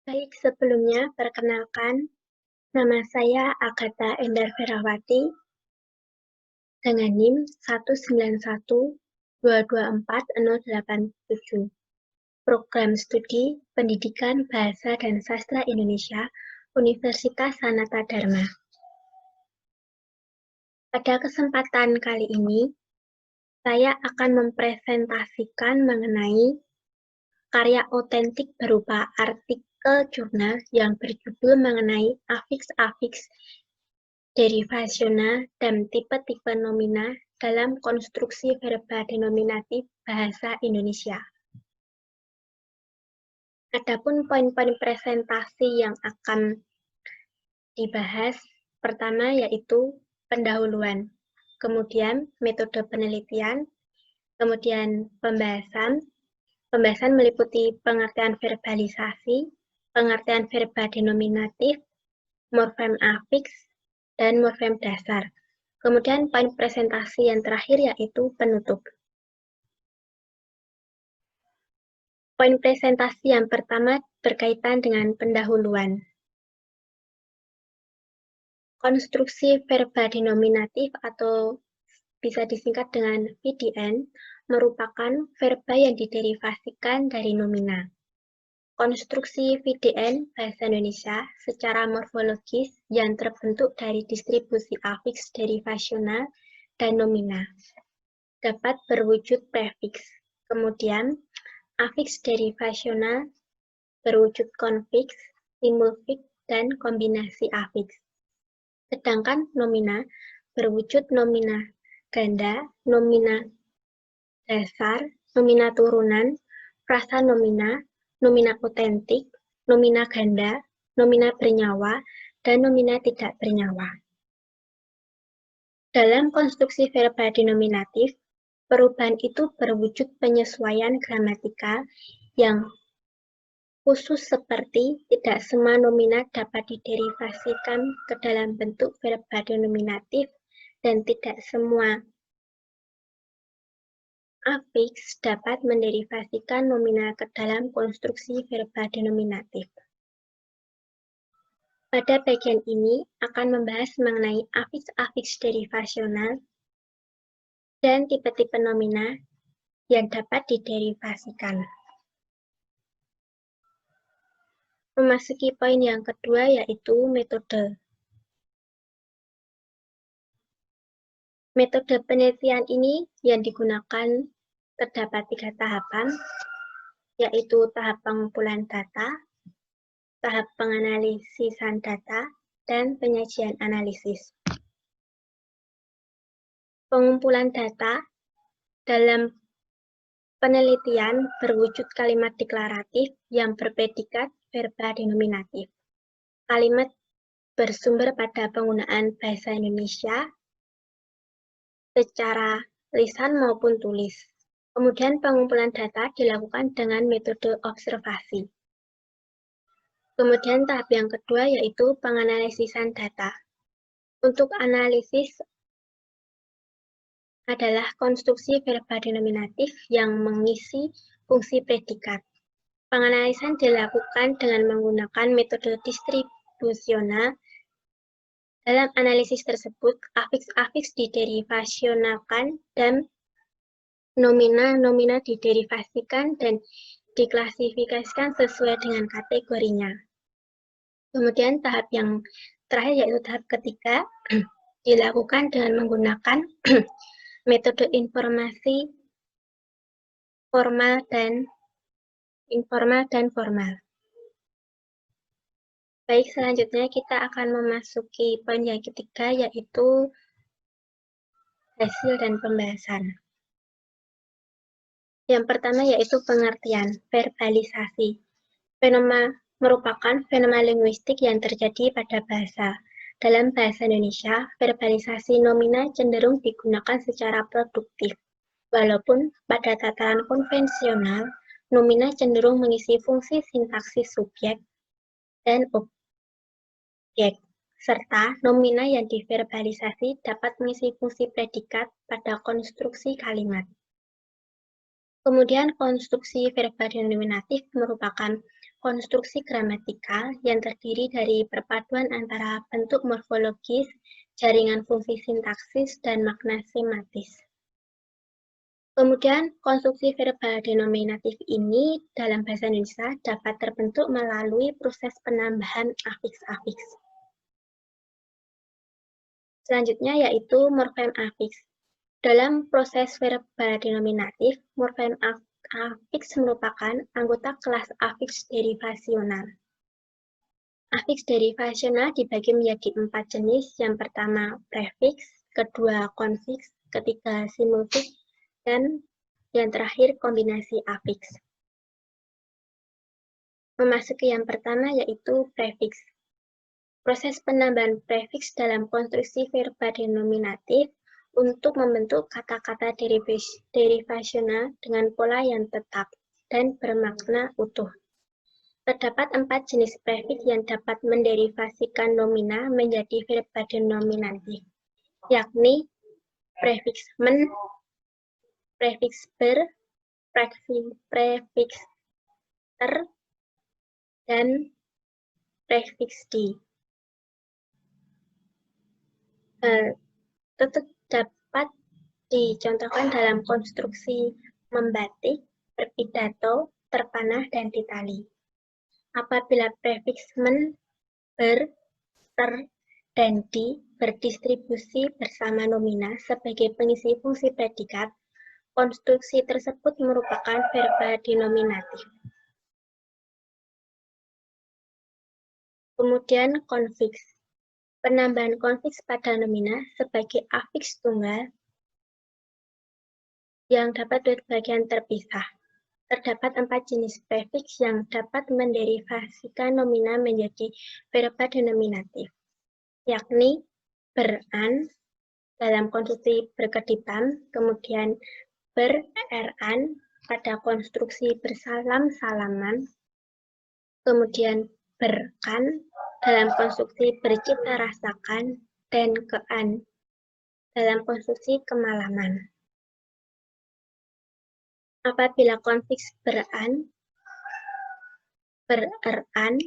Baik, sebelumnya perkenalkan, nama saya Agatha Endar Ferawati dengan NIM 191224087. Program Studi Pendidikan Bahasa dan Sastra Indonesia, Universitas Sanata Dharma. Pada kesempatan kali ini, saya akan mempresentasikan mengenai karya otentik berupa artikel jurnal yang berjudul mengenai afiks-afiks derivasional dan tipe-tipe nomina dalam konstruksi verba denominatif bahasa Indonesia. Adapun poin-poin presentasi yang akan dibahas, pertama yaitu pendahuluan, kemudian metode penelitian, kemudian pembahasan. Pembahasan meliputi pengertian verbalisasi, pengertian verba denominatif, morfem afiks, dan morfem dasar. Kemudian poin presentasi yang terakhir yaitu penutup. Poin presentasi yang pertama berkaitan dengan pendahuluan. Konstruksi verba denominatif atau bisa disingkat dengan VDN merupakan verba yang diderivasikan dari nomina. Konstruksi VDN bahasa Indonesia secara morfologis yang terbentuk dari distribusi afiks derivasional dan nomina dapat berwujud prefiks. Kemudian, afiks derivasional berwujud konfiks, simulfiks, dan kombinasi afiks. Sedangkan nomina berwujud nomina ganda, nomina dasar, nomina turunan, frasa nomina, nomina otentik, nomina ganda, nomina bernyawa, dan nomina tidak bernyawa. Dalam konstruksi verba denominatif, perubahan itu berwujud penyesuaian gramatikal yang khusus seperti tidak semua nomina dapat diderivasikan ke dalam bentuk verba denominatif dan tidak semua afiks dapat menderivasikan nomina ke dalam konstruksi verba denominatif. Pada bagian ini akan membahas mengenai afiks-afiks derivasional dan tipe-tipe nomina yang dapat diderivasikan. Memasuki poin yang kedua yaitu metode. Metode penelitian ini yang digunakan terdapat 3 tahapan, yaitu tahap pengumpulan data, tahap penganalisisan data, dan penyajian analisis. Pengumpulan data dalam penelitian berwujud kalimat deklaratif yang berpredikat verba denominatif. Kalimat bersumber pada penggunaan bahasa Indonesia secara lisan maupun tulis. Kemudian pengumpulan data dilakukan dengan metode observasi. Kemudian tahap yang kedua yaitu penganalisisan data. Untuk analisis adalah konstruksi verba denominatif yang mengisi fungsi predikat. Penganalisan dilakukan dengan menggunakan metode distribusional. Dalam analisis tersebut, afiks-afiks diderivasionalkan dan nomina-nomina diderivasikan dan diklasifikasikan sesuai dengan kategorinya. Kemudian tahap yang terakhir yaitu tahap ketiga dilakukan dengan menggunakan metode informasi formal dan formal. Baik, selanjutnya kita akan memasuki poin yang ketiga yaitu hasil dan pembahasan. Yang pertama yaitu pengertian, verbalisasi. Merupakan fenomena linguistik yang terjadi pada bahasa. Dalam bahasa Indonesia, verbalisasi nomina cenderung digunakan secara produktif. Walaupun pada tataran konvensional, nomina cenderung mengisi fungsi sintaksis subjek dan objek, serta nomina yang diverbalisasi dapat mengisi fungsi predikat pada konstruksi kalimat. Kemudian konstruksi verba denominatif merupakan konstruksi gramatikal yang terdiri dari perpaduan antara bentuk morfologis, jaringan fungsi sintaksis, dan makna sematis. Kemudian, konstruksi verbal denominatif ini dalam bahasa Indonesia dapat terbentuk melalui proses penambahan afiks-afiks. Selanjutnya yaitu morfem afiks. Dalam proses verbal denominatif, morfem afiks merupakan anggota kelas afiks derivasional. Afiks derivasional dibagi menjadi 4 jenis. Yang pertama prefiks, kedua konfiks, ketiga simulfiks, dan yang terakhir kombinasi afiks. Memasuki yang pertama yaitu prefiks. Proses penambahan prefiks dalam konstruksi verbal denominatif untuk membentuk kata-kata derivasional dengan pola yang tetap dan bermakna utuh. Terdapat 4 jenis prefiks yang dapat menderivasikan nomina menjadi verbal denominatif, yakni prefiks men, prefiks ber, prefiks ter, dan prefiks di. Tetap dapat dicontohkan dalam konstruksi membatik, berpidato, terpanah, dan ditali. Apabila prefiks men, ber, ter, dan di berdistribusi bersama nomina sebagai pengisi fungsi predikat, konstruksi tersebut merupakan verbal denominatif. Kemudian konfiks. Penambahan konfiks pada nomina sebagai afiks tunggal yang dapat bagian terpisah. Terdapat 4 jenis prefiks yang dapat menderivasikan nomina menjadi verbal denominatif, yakni beran dalam konstruksi berkedipan, kemudian beran pada konstruksi bersalam-salaman, kemudian berkan dalam konstruksi bercita rasakan, dan kean dalam konstruksi kemalaman. Apabila konfiks beran, berkan,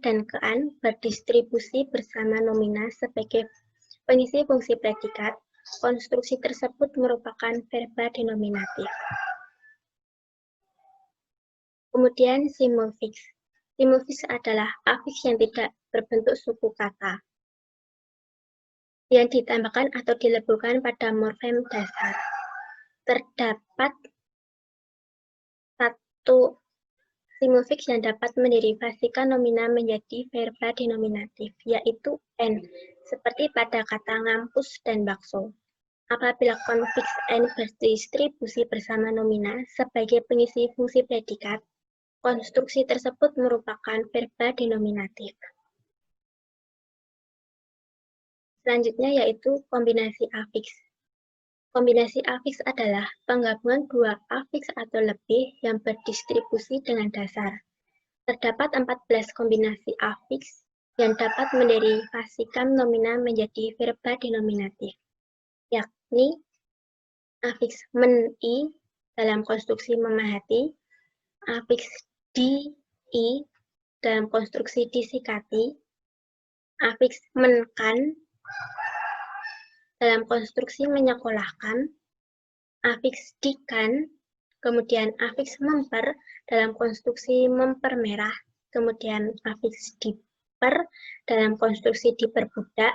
dan kean berdistribusi bersama nomina sebagai pengisi fungsi predikat, konstruksi tersebut merupakan verbal denominatif. Kemudian simulfiks. Simulfiks adalah afiks yang tidak berbentuk suku kata, yang ditambahkan atau dileburkan pada morfem dasar. Terdapat 1 simulfiks yang dapat menderivasikan nomina menjadi verbal denominatif, yaitu n, seperti pada kata ngampus dan bakso. Apabila konfiks n berdistribusi bersama nomina sebagai pengisi fungsi predikat, konstruksi tersebut merupakan verbal denominatif. Selanjutnya yaitu kombinasi afiks. Kombinasi afiks adalah penggabungan 2 afiks atau lebih yang berdistribusi dengan dasar. Terdapat 14 kombinasi afiks yang dapat menderivasikan nomina menjadi verbal denominatif, yakni afiks men-i dalam konstruksi memahati, afiks di-i dalam konstruksi disikati, afiks men-kan dalam konstruksi menyekolahkan, afiks dikan, kemudian afiks memper dalam konstruksi mempermerah, kemudian afiks diper dalam konstruksi diperbudak,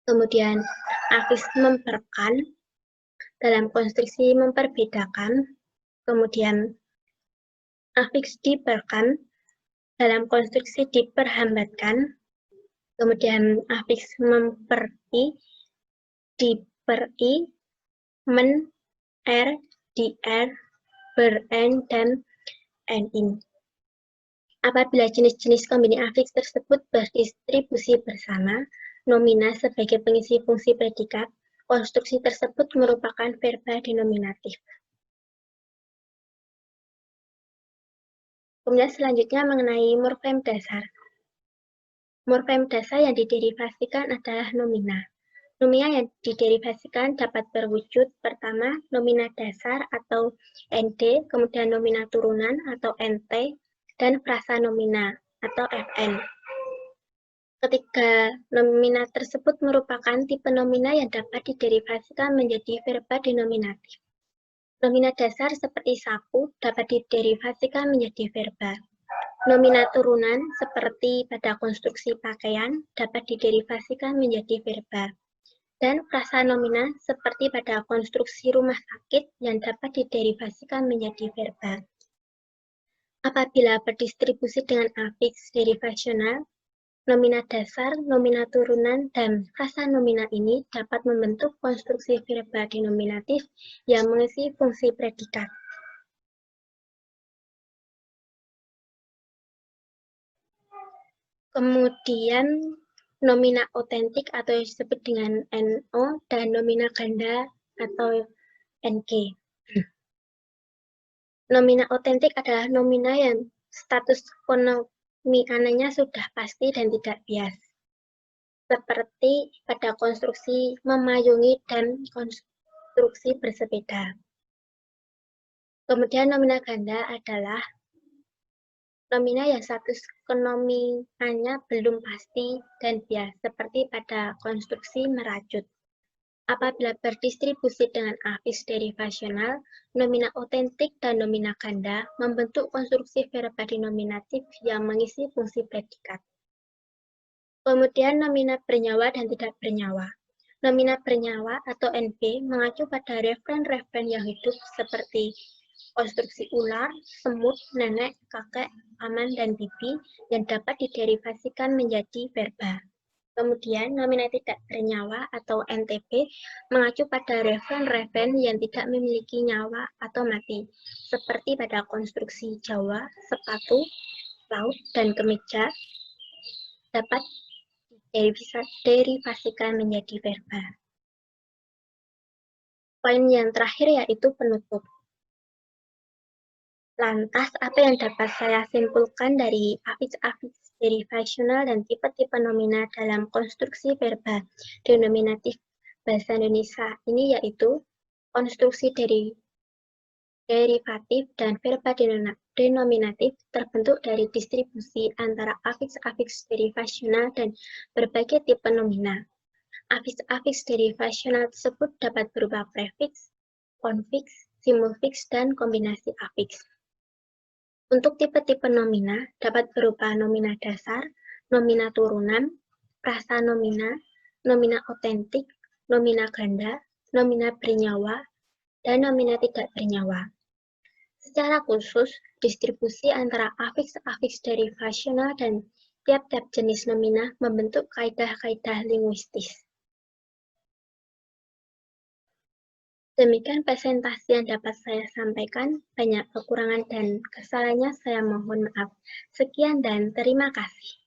kemudian afiks memperkan dalam konstruksi memperbedakan, kemudian afiks diperkan dalam konstruksi diperhambatkan, kemudian afiks memperi, diperi, men, dir, beren, dan n-in. Apabila jenis-jenis kombinasi afiks tersebut berdistribusi bersama nomina sebagai pengisi fungsi predikat, konstruksi tersebut merupakan verbal denominatif. Kemudian selanjutnya mengenai morfem dasar. Morfem dasar yang diderivasikan adalah nomina. Nomina yang diderivasikan dapat berwujud pertama nomina dasar atau ND, kemudian nomina turunan atau NT, dan frasa nomina atau FN. Ketiga nomina tersebut merupakan tipe nomina yang dapat diderivasikan menjadi verba denominatif. Nomina dasar seperti sapu dapat diderivasikan menjadi verba. Nomina turunan seperti pada konstruksi pakaian dapat diderivasikan menjadi verba. Dan frasa nomina seperti pada konstruksi rumah sakit yang dapat diderivasikan menjadi verba. Apabila berdistribusi dengan afiks derivasional, nomina dasar, nomina turunan, dan frasa nomina ini dapat membentuk konstruksi verba denominatif yang mengisi fungsi predikat. Kemudian nomina otentik atau disebut dengan NO dan nomina ganda atau NG. Nomina otentik adalah nomina yang status konomiananya sudah pasti dan tidak bias. Seperti pada konstruksi memayungi dan konstruksi bersepeda. Kemudian nomina ganda adalah nomina yang status konomiannya belum pasti dan bias, seperti pada konstruksi merajut. Apabila berdistribusi dengan afiks derivasional, nomina otentik dan nomina ganda membentuk konstruksi verba denominatif yang mengisi fungsi predikat. Kemudian nomina bernyawa dan tidak bernyawa. Nomina bernyawa atau NB mengacu pada referen-referen yang hidup seperti konstruksi ular, semut, nenek, kakek, paman, dan bibi yang dapat diderivasikan menjadi verba. Kemudian, nomina tidak bernyawa atau NTB mengacu pada referen-referen yang tidak memiliki nyawa atau mati, seperti pada konstruksi Jawa, sepatu, laut, dan kemeja dapat diderivasikan menjadi verba. Poin yang terakhir yaitu penutup. Lantas, apa yang dapat saya simpulkan dari afiks-afiks derivasional dan tipe-tipe nomina dalam konstruksi verba denominatif bahasa Indonesia ini yaitu konstruksi derivatif dan verba denominatif terbentuk dari distribusi antara afiks-afiks derivasional dan berbagai tipe nomina. Afiks-afiks derivasional tersebut dapat berupa prefiks, konfiks, simulfiks, dan kombinasi afiks. Untuk tipe-tipe nomina dapat berupa nomina dasar, nomina turunan, frasa nomina, nomina otentik, nomina ganda, nomina bernyawa, dan nomina tidak bernyawa. Secara khusus, distribusi antara afiks-afiks derivasional dan tiap-tiap jenis nomina membentuk kaidah-kaidah linguistis. Demikian presentasi yang dapat saya sampaikan. Banyak kekurangan dan kesalahannya saya mohon maaf. Sekian dan terima kasih.